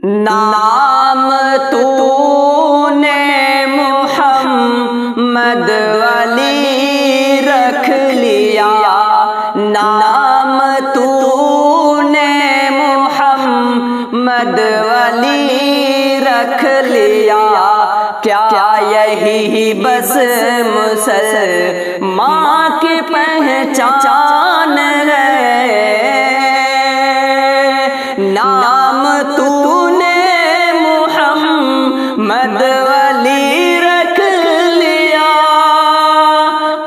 نام تو نے محمد ولی رکھ لیا، نام تو نے محمد ولی رکھ لیا، کیا یہی بس مسلمان کی پہچان ہے؟ نام تو نے محمد ولی رکھ لیا،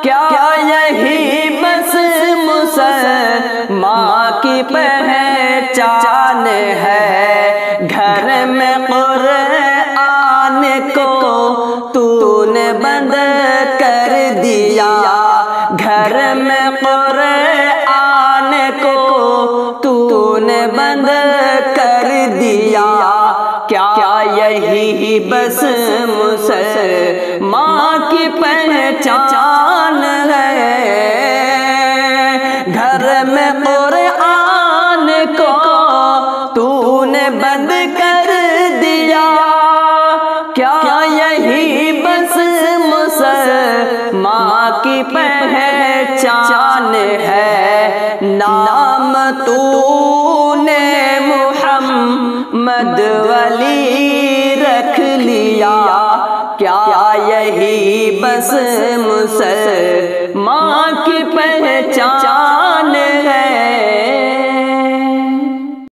کیا یہی بس مسلمان کی پہچان ہے؟ گھر میں قرآن کو تو نے بند کر دیا، گھر میں قرآن کو تو نے بند کر دیا، کیا یہی بس مسلمان کی پہچان ہے؟ گھر میں قرآن کو تو نے بند کر دیا، کیا یہی بس مسلمان کی پہچان ہے؟ نام تو نے محمد ولی رکھ لیا، کیا یہی بس مسلمان